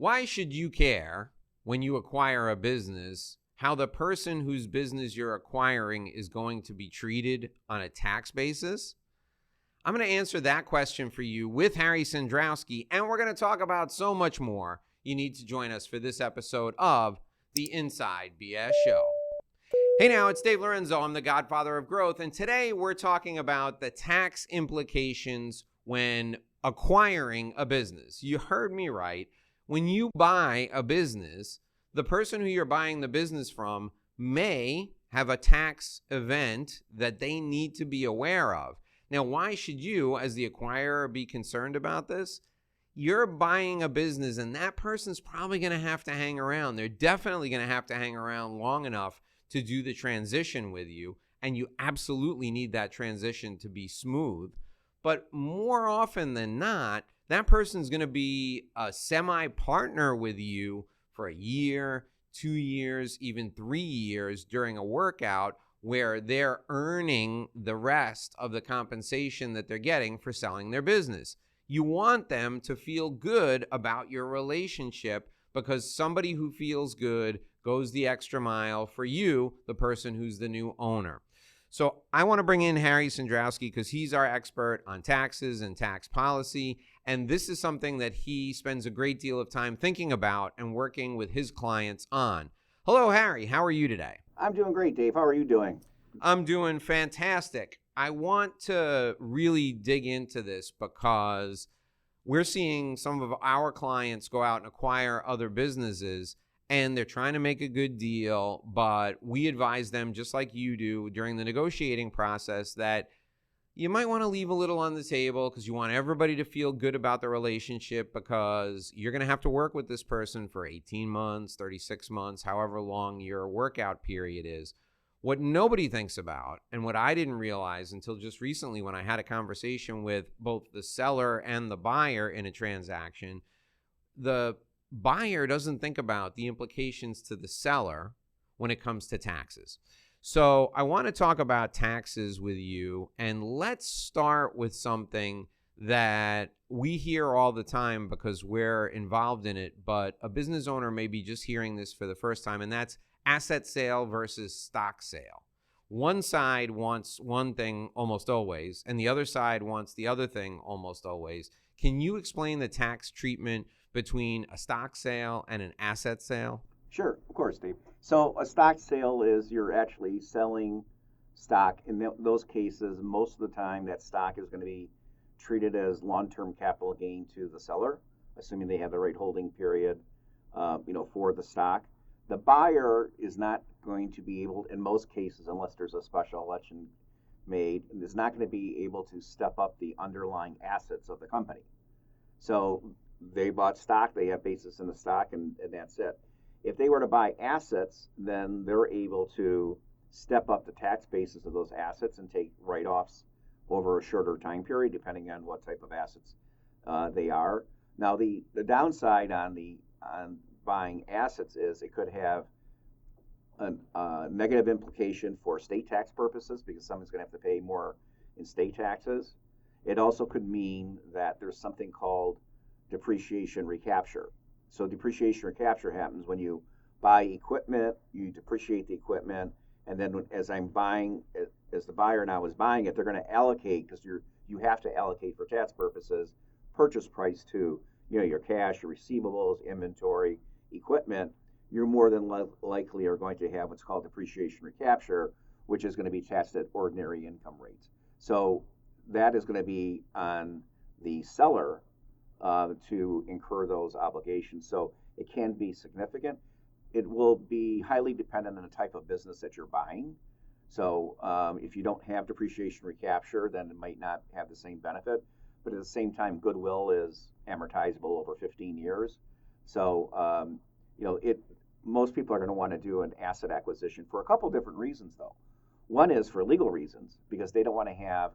Why should you care when you acquire a business how the person whose business you're acquiring is going to be treated on a tax basis? I'm going to answer that question for you with Harry Cendrowski, and we're going to talk about so much more. You need to join us for this episode of the Inside BS Show. Hey now, it's Dave Lorenzo. I'm the godfather of growth, and today we're talking about the tax implications when acquiring a business. You heard me right. When you buy a business, the person who you're buying the business from may have a tax event that they need to be aware of. Now, why should you, as the acquirer, be concerned about this? You're buying a business, and that person's probably going to have to hang around. They're definitely going to have to hang around long enough to do the transition with you, and you absolutely need that transition to be smooth. But more often than not, that person's going to be a semi-partner with you for a year, 2 years, even 3 years during a workout where they're earning the rest of the compensation that they're getting for selling their business. You want them to feel good about your relationship because somebody who feels good goes the extra mile for you, the person who's the new owner. So I want to bring in Harry Cendrowski because he's our expert on taxes and tax policy. And this is something that he spends a great deal of time thinking about and working with his clients on. Hello, Harry. How are you today? I'm doing great, Dave. How are you doing? I'm doing fantastic. I want to really dig into this because we're seeing some of our clients go out and acquire other businesses, and they're trying to make a good deal, but we advise them, just like you do during the negotiating process, that you might want to leave a little on the table because you want everybody to feel good about the relationship because you're going to have to work with this person for 18 months, 36 months, however long your workout period is. What nobody thinks about, and what I didn't realize until just recently when I had a conversation with both the seller and the buyer in a transaction, the buyer doesn't think about the implications to the seller when it comes to taxes. So I want to talk about taxes with you, and let's start with something that we hear all the time because we're involved in it, but a business owner may be just hearing this for the first time, and that's asset sale versus stock sale. One side wants one thing almost always, and the other side wants the other thing almost always. Can you explain the tax treatment between a stock sale and an asset sale? Sure, of course, Dave. So a stock sale is you're actually selling stock. In those cases, most of the time that stock is going to be treated as long-term capital gain to the seller, assuming they have the right holding period, for the stock. The buyer is not going to be able, in most cases, unless there's a special election made, is not going to be able to step up the underlying assets of the company. So they bought stock, they have basis in the stock, and that's it. If they were to buy assets, then they're able to step up the tax basis of those assets and take write-offs over a shorter time period, depending on what type of assets they are. Now, the downside on buying assets is it could have a negative implication for state tax purposes because someone's going to have to pay more in state taxes. It also could mean that there's something called depreciation recapture. So depreciation recapture happens when you buy equipment, you depreciate the equipment, and then as the buyer now is buying it, they're going to allocate, because you have to allocate for tax purposes, purchase price to your cash, your receivables, inventory, equipment. You're more than likely are going to have what's called depreciation recapture, which is going to be taxed at ordinary income rates. So that is going to be on the seller to incur those obligations. So it can be significant. It will be highly dependent on the type of business that you're buying. So if you don't have depreciation recapture, then it might not have the same benefit. But at the same time, goodwill is amortizable over 15 years. So most people are going to want to do an asset acquisition for a couple different reasons, though. One is for legal reasons, because they don't want to have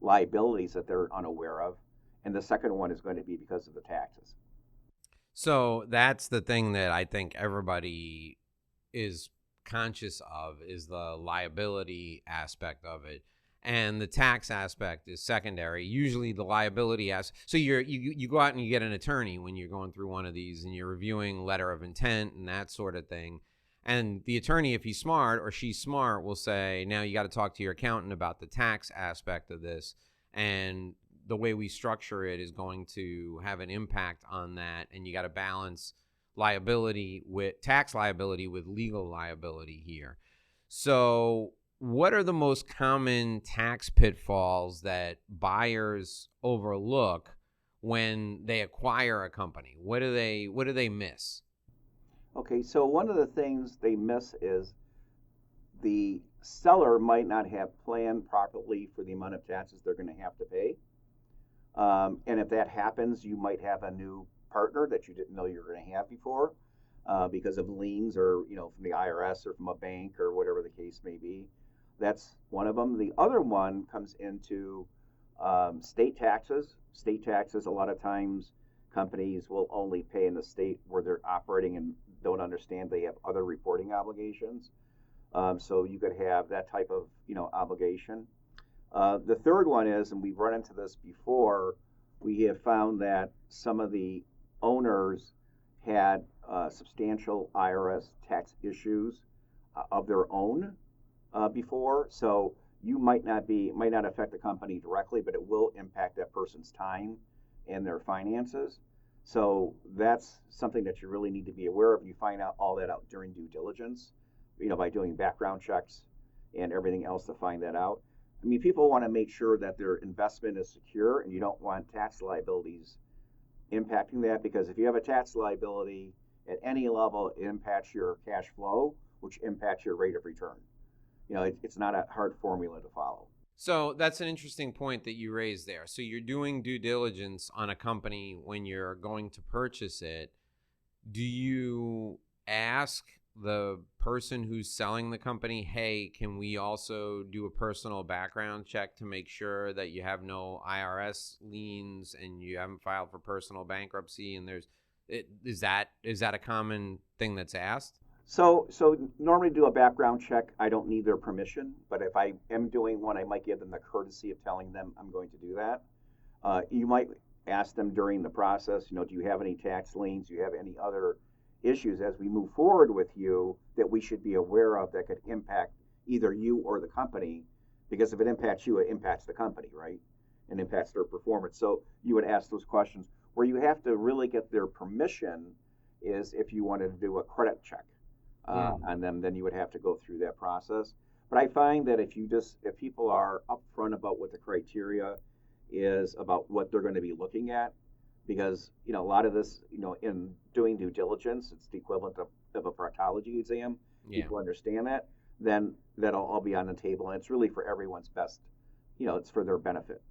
liabilities that they're unaware of. And the second one is going to be because of the taxes. So that's the thing that I think everybody is conscious of, is the liability aspect of it. and the tax aspect is secondary. Usually the liability so you go out and you get an attorney when you're going through one of these, and you're reviewing letter of intent and that sort of thing. And the attorney, if he's smart or she's smart, will say, now you got to talk to your accountant about the tax aspect of this, and the way we structure it is going to have an impact on that, and you got to balance liability with tax liability with legal liability here. So what are the most common tax pitfalls that buyers overlook when they acquire a company? What do they miss? Okay, so one of the things they miss is the seller might not have planned properly for the amount of taxes they're going to have to pay. And if that happens, you might have a new partner that you didn't know you were going to have before because of liens or, from the IRS or from a bank or whatever the case may be. That's one of them. The other one comes into state taxes. State taxes, a lot of times companies will only pay in the state where they're operating and don't understand they have other reporting obligations. So you could have that type of, obligation. The third one is, and we've run into this before, we have found that some of the owners had substantial IRS tax issues of their own before. So you might not affect the company directly, but it will impact that person's time and their finances. So that's something that you really need to be aware of. You find out all that out during due diligence, by doing background checks and everything else to find that out. I mean, people want to make sure that their investment is secure, and you don't want tax liabilities impacting that, because if you have a tax liability at any level, it impacts your cash flow, which impacts your rate of return. It's not a hard formula to follow. So that's an interesting point that you raised there. So you're doing due diligence on a company when you're going to purchase it. Do you ask the person who's selling the company, hey, can we also do a personal background check to make sure that you have no IRS liens and you haven't filed for personal bankruptcy? And is that a common thing that's asked? So normally do a background check. I don't need their permission, but if I am doing one, I might give them the courtesy of telling them I'm going to do that. You might ask them during the process, do you have any tax liens? Do you have any other issues as we move forward with you that we should be aware of that could impact either you or the company? Because if it impacts you, it impacts the company, right? And impacts their performance. So you would ask those questions. Where you have to really get their permission is if you wanted to do a credit check on them, then you would have to go through that process. But I find that if people are upfront about what the criteria is about what they're going to be looking at, because a lot of this, in doing due diligence, it's the equivalent of a proctology exam. Yeah. People understand that, then that'll all be on the table, and it's really for everyone's best. It's for their benefit.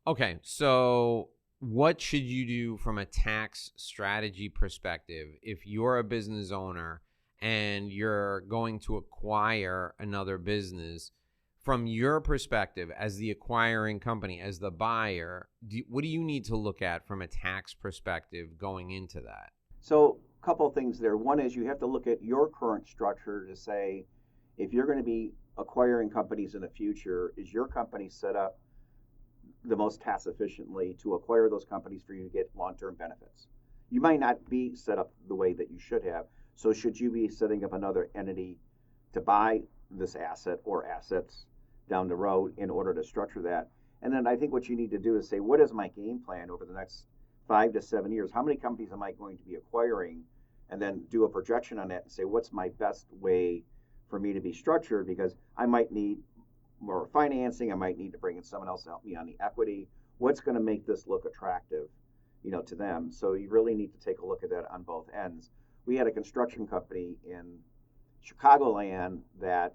Okay, so what should you do from a tax strategy perspective if you're a business owner and you're going to acquire another business? From your perspective as the acquiring company, as the buyer, what do you need to look at from a tax perspective going into that? So a couple of things there. One is you have to look at your current structure to say, if you're going to be acquiring companies in the future, is your company set up the most tax efficiently to acquire those companies for you to get long-term benefits? You might not be set up the way that you should have. So should you be setting up another entity to buy this asset or assets down the road in order to structure that? And then I think what you need to do is say, what is my game plan over the next 5 to 7 years? How many companies am I going to be acquiring? And then do a projection on that and say, what's my best way for me to be structured? Because I might need more financing. I might need to bring in someone else to help me on the equity. What's going to make this look attractive, to them? So you really need to take a look at that on both ends. We had a construction company in Chicagoland that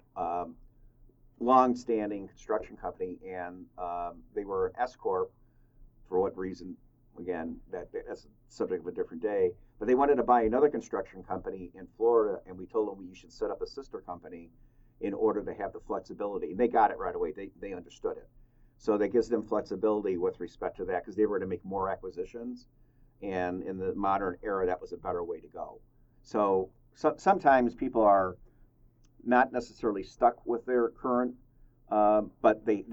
long-standing construction company, and they were an S corp. For what reason? Again, that's a subject of a different day. But they wanted to buy another construction company in Florida, and we told them you should set up a sister company in order to have the flexibility. And they got it right away. They understood it. So that gives them flexibility with respect to that, because they were to make more acquisitions. And in the modern era, that was a better way to go. So sometimes people are not necessarily stuck with their current but they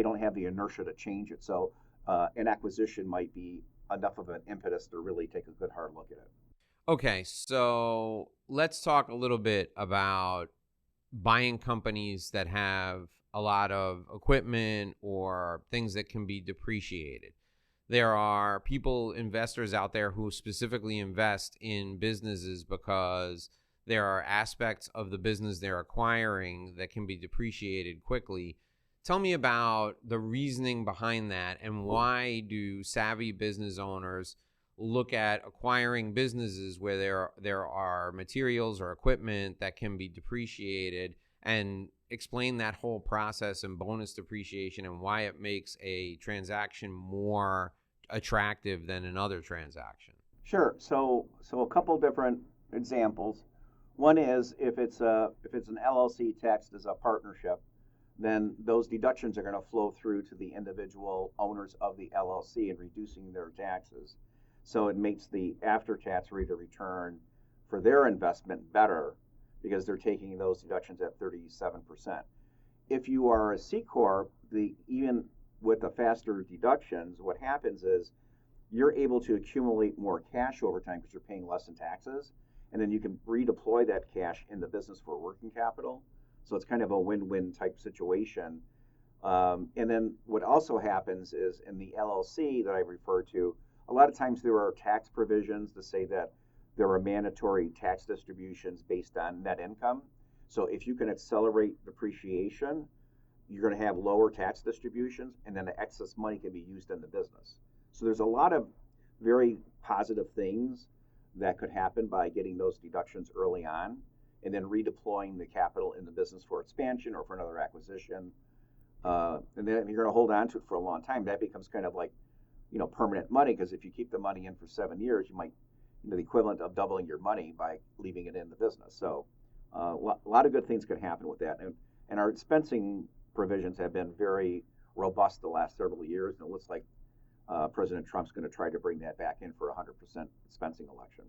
don't have the inertia to change it. So an acquisition might be enough of an impetus to really take a good hard look at it. Okay, so let's talk a little bit about buying companies that have a lot of equipment or things that can be depreciated. There are people, investors out there who specifically invest in businesses because there are aspects of the business they're acquiring that can be depreciated quickly. Tell me about the reasoning behind that, and why do savvy business owners look at acquiring businesses where there are materials or equipment that can be depreciated, and explain that whole process and bonus depreciation and why it makes a transaction more attractive than another transaction. Sure. So a couple different examples. One is if it's an LLC taxed as a partnership, then those deductions are going to flow through to the individual owners of the LLC and reducing their taxes. So it makes the after-tax rate of return for their investment better because they're taking those deductions at 37%. If you are a C corp, even with the faster deductions, what happens is you're able to accumulate more cash over time because you're paying less in taxes, and then you can redeploy that cash in the business for working capital. So it's kind of a win-win type situation. And then what also happens is in the LLC that I referred to, a lot of times there are tax provisions to say that there are mandatory tax distributions based on net income. So if you can accelerate depreciation, you're going to have lower tax distributions, and then the excess money can be used in the business. So there's a lot of very positive things that could happen by getting those deductions early on and then redeploying the capital in the business for expansion or for another acquisition. And then you're going to hold on to it for a long time. That becomes kind of like, permanent money, because if you keep the money in for 7 years, you might, the equivalent of doubling your money by leaving it in the business. So a lot of good things could happen with that. And our expensing provisions have been very robust the last several years, and it looks like President Trump's going to try to bring that back in for a 100% expensing election.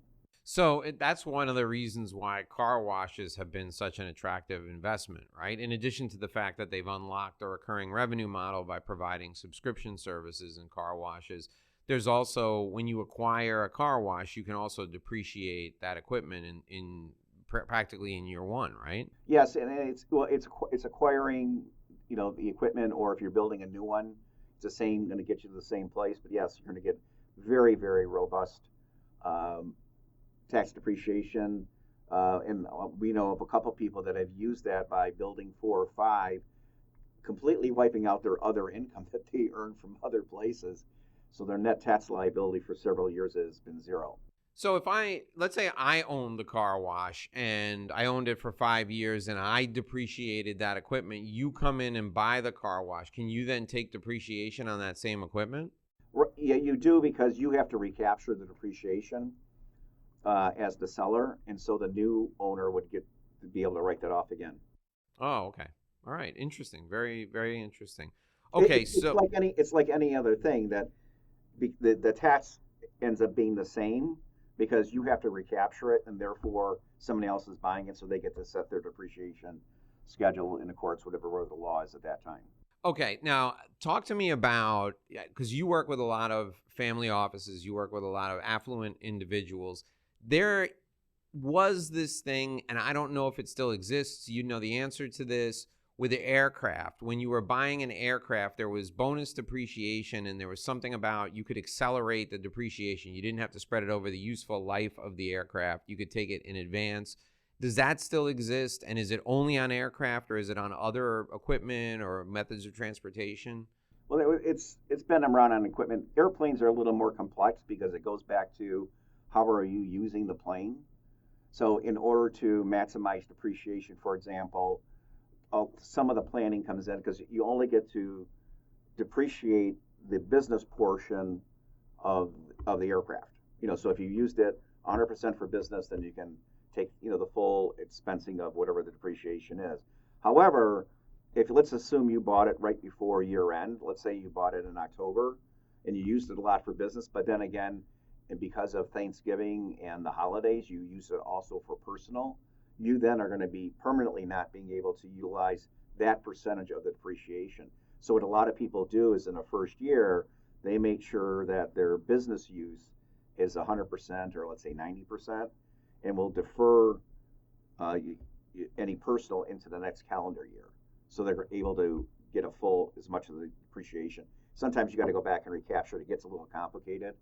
So that's one of the reasons why car washes have been such an attractive investment, right? In addition to the fact that they've unlocked a recurring revenue model by providing subscription services in car washes, there's also, when you acquire a car wash, you can also depreciate that equipment in practically in year one, right? Yes, and it's acquiring, the equipment, or if you're building a new one, it's the same, going to get you to the same place. But yes, you're going to get very, very robust tax depreciation. And we know of a couple people that have used that by building 4 or 5, completely wiping out their other income that they earn from other places. So their net tax liability for several years has been zero. So let's say I owned the car wash and I owned it for 5 years and I depreciated that equipment, you come in and buy the car wash. Can you then take depreciation on that same equipment? Yeah, you do, because you have to recapture the depreciation as the seller, and so the new owner would get to be able to write that off again. Oh, okay. All right. Interesting. Very, very interesting. Okay, It's like any other thing that the tax ends up being the same because you have to recapture it, and therefore somebody else is buying it, so they get to set their depreciation schedule in accordance with whatever the law is at that time. Okay, now talk to me about, because you work with a lot of family offices, you work with a lot of affluent individuals. There was this thing, and I don't know if it still exists, you know the answer to this, with the aircraft. When you were buying an aircraft, there was bonus depreciation, and there was something about you could accelerate the depreciation. You didn't have to spread it over the useful life of the aircraft. You could take it in advance. Does that still exist? And is it only on aircraft, or is it on other equipment or methods of transportation? Well, it's been around on equipment. Airplanes are a little more complex because it goes back to how are you using the plane. So in order to maximize depreciation, for example, some of the planning comes in because you only get to depreciate the business portion of the aircraft. So if you used it 100% for business, then you can take the full expensing of whatever the depreciation is. However, if let's assume you bought it right before year end, let's say you bought it in October and you used it a lot for business, but then again, and because of Thanksgiving and the holidays, you use it also for personal, you then are going to be permanently not being able to utilize that percentage of the depreciation. So what a lot of people do is in the first year, they make sure that their business use is 100% or let's say 90%, and will defer any personal into the next calendar year. So they're able to get a full as much of the depreciation. Sometimes you got to go back and recapture it. It gets a little complicated,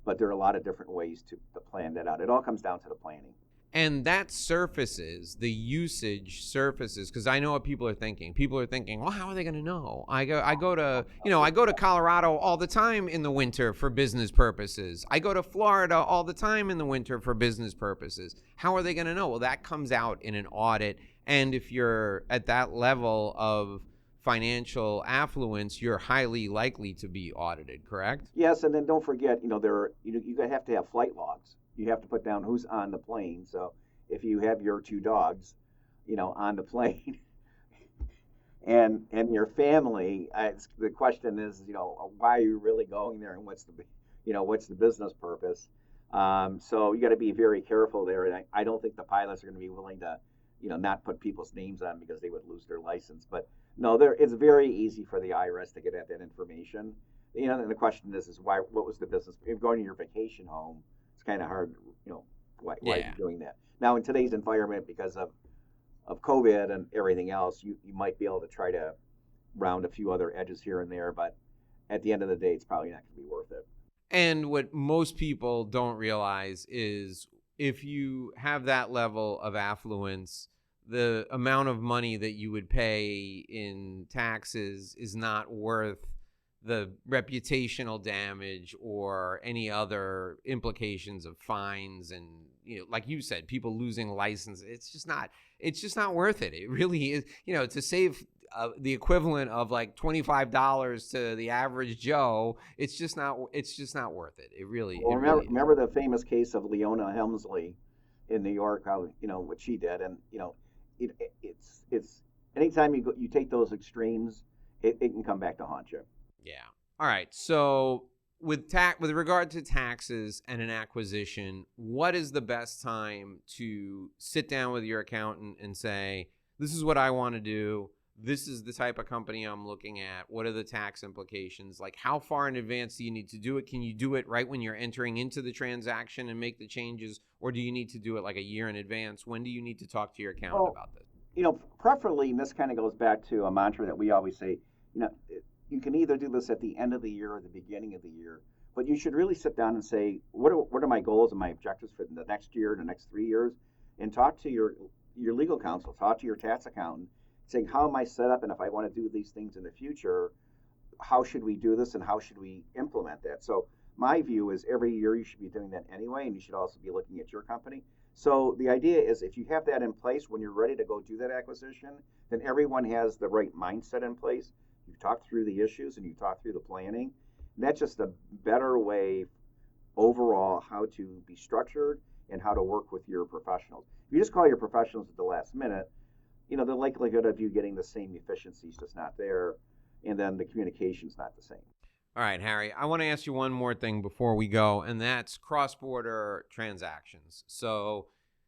but there are a lot of different ways to plan that out. It all comes down to the planning. And that surfaces, the usage surfaces, because I know what people are thinking. People are thinking, well, how are they going to know? I go to Colorado all the time in the winter for business purposes. I go to Florida all the time in the winter for business purposes. How are they going to know? Well, that comes out in an audit. And if you're at that level of financial affluence, you're highly likely to be audited, correct? Yes, and then don't forget, you have to have flight logs. You have to put down who's on the plane. So if you have your two dogs, on the plane, and your family, the question is, why are you really going there, and what's the business purpose? So you got to be very careful there. And I don't think the pilots are going to be willing to, not put people's names on because they would lose their license. But no, it's very easy for the IRS to get at that information. And the question is why? What was the business? If you're going to your vacation home, it's kind of hard, why are you doing that? Now, in today's environment, because of COVID and everything else, you might be able to try to round a few other edges here and there, but at the end of the day, it's probably not going to be worth it. And what most people don't realize is if you have that level of affluence, the amount of money that you would pay in taxes is not worth the reputational damage or any other implications of fines and, like you said, people losing license. It's just not worth it. It really is, to save the equivalent of like $25 to the average Joe. It's just not worth it. It really. Well, really remember the famous case of Leona Helmsley in New York, how, what she did. And, it's anytime you take those extremes, it can come back to haunt you. Yeah. All right. So with regard to taxes and an acquisition, what is the best time to sit down with your accountant and say, this is what I want to do. This is the type of company I'm looking at. What are the tax implications? Like, how far in advance do you need to do it? Can you do it right when you're entering into the transaction and make the changes? Or do you need to do it like a year in advance? When do you need to talk to your accountant about this? Preferably, and this kind of goes back to a mantra that we always say, you can either do this at the end of the year or the beginning of the year, but you should really sit down and say, what are my goals and my objectives for the next year, the next 3 years, and talk to your legal counsel, talk to your tax accountant, saying, how am I set up, and if I want to do these things in the future, how should we do this and how should we implement that? So my view is every year you should be doing that anyway, and you should also be looking at your company. So the idea is if you have that in place when you're ready to go do that acquisition, then everyone has the right mindset in place. You've talked through the issues and you've talked through the planning. And that's just a better way overall how to be structured and how to work with your professionals. If you just call your professionals at the last minute, the likelihood of you getting the same efficiency is just not there. And then the communication's not the same. All right, Harry, I want to ask you one more thing before we go, and that's cross-border transactions. So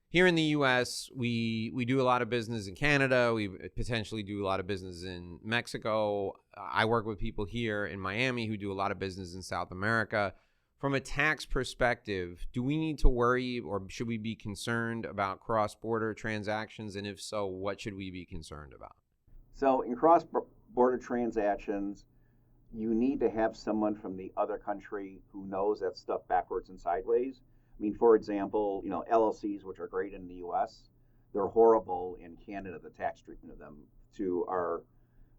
here in the U.S., we do a lot of business in Canada. We potentially do a lot of business in Mexico. I work with people here in Miami who do a lot of business in South America. From a tax perspective, do we need to worry or should we be concerned about cross-border transactions? And if so, what should we be concerned about? So in cross-border transactions, you need to have someone from the other country who knows that stuff backwards and sideways. I mean, for example, LLCs, which are great in the U.S., they're horrible in Canada, the tax treatment of them to our,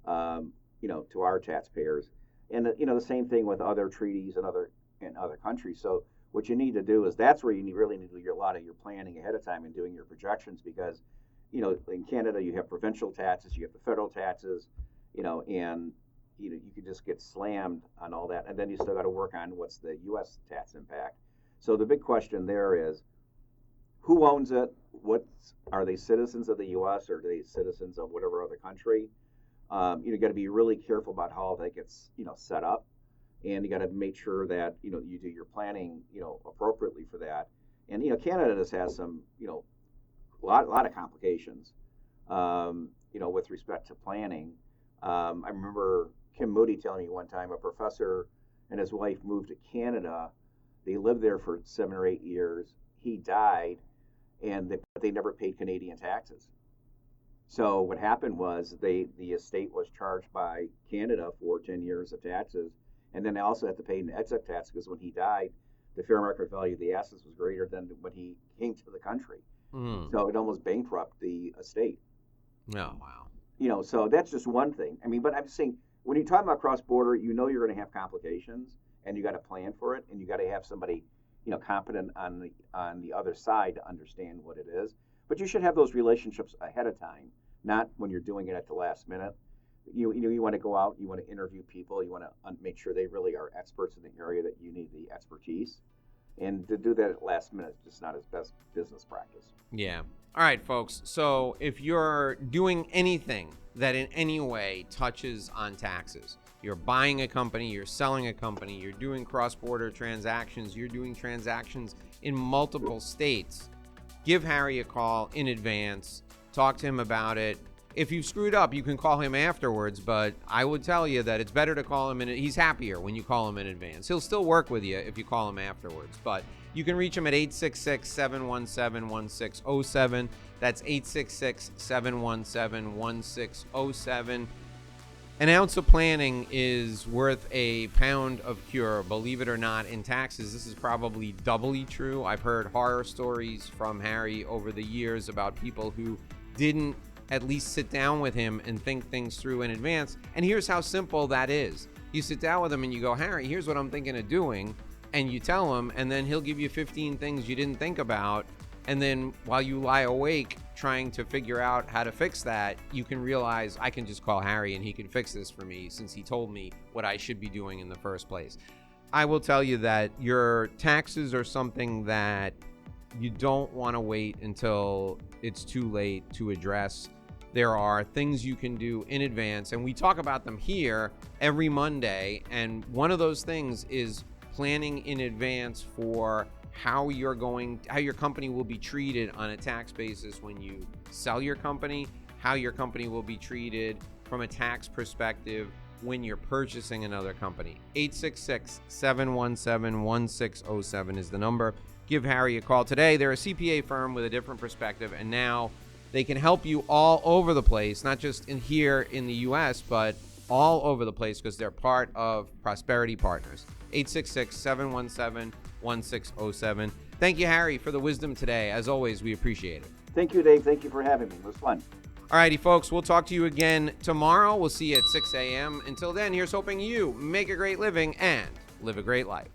to our taxpayers. And, the same thing with other treaties and other countries. So what you need to do is that's where you really need to do a lot of your planning ahead of time and doing your projections because, in Canada, you have provincial taxes, you have the federal taxes, and you could just get slammed on all that. And then you still got to work on what's the U.S. tax impact. So the big question there is, who owns it? Are they citizens of the U.S. or are they citizens of whatever other country? You got to be really careful about how that gets, set up. And you got to make sure that, you do your planning, appropriately for that. And, Canada just has some, a lot of complications. with respect to planning. I remember Kim Moody telling me one time a professor and his wife moved to Canada. They lived there for 7 or 8 years. He died, and they never paid Canadian taxes. So what happened was the estate was charged by Canada for 10 years of taxes, and then they also had to pay an exit tax because when he died, the fair market value of the assets was greater than when he came to the country. So it almost bankrupted the estate. Oh, wow. So that's just one thing. I mean, but I'm saying when you talk about cross border, you're going to have complications, and you got to plan for it, and you got to have somebody, competent on the other side to understand what it is. But you should have those relationships ahead of time, not when you're doing it at the last minute. You want to go out, you want to interview people, you want to make sure they really are experts in the area that you need the expertise. And to do that at last minute is just not his best business practice. Yeah. All right, folks. So if you're doing anything that in any way touches on taxes, you're buying a company, you're selling a company, you're doing cross-border transactions, you're doing transactions in multiple states, give Harry a call in advance, talk to him about it. If you've screwed up, you can call him afterwards, but I would tell you that it's better to call him he's happier when you call him in advance. He'll still work with you if you call him afterwards, but you can reach him at 866-717-1607. That's 866-717-1607. An ounce of planning is worth a pound of cure. Believe it or not, in taxes, this is probably doubly true. I've heard horror stories from Harry over the years about people who didn't at least sit down with him and think things through in advance. And here's how simple that is. You sit down with him and you go, Harry, here's what I'm thinking of doing. And you tell him, and then he'll give you 15 things you didn't think about. And then while you lie awake trying to figure out how to fix that, you can realize I can just call Harry and he can fix this for me since he told me what I should be doing in the first place. I will tell you that your taxes are something that you don't want to wait until it's too late to address. There are things you can do in advance, and we talk about them here every Monday. And one of those things is planning in advance for how your company will be treated on a tax basis when you sell your company, how your company will be treated from a tax perspective when you're purchasing another company. 866-717-1607 is the number. Give Harry a call today. They're a CPA firm with a different perspective, and now they can help you all over the place, not just here in the U.S., but all over the place because they're part of Prosperity Partners. 866-717-1607. Thank you, Harry, for the wisdom today. As always, we appreciate it. Thank you, Dave. Thank you for having me. It was fun. All righty, folks. We'll talk to you again tomorrow. We'll see you at 6 a.m. Until then, here's hoping you make a great living and live a great life.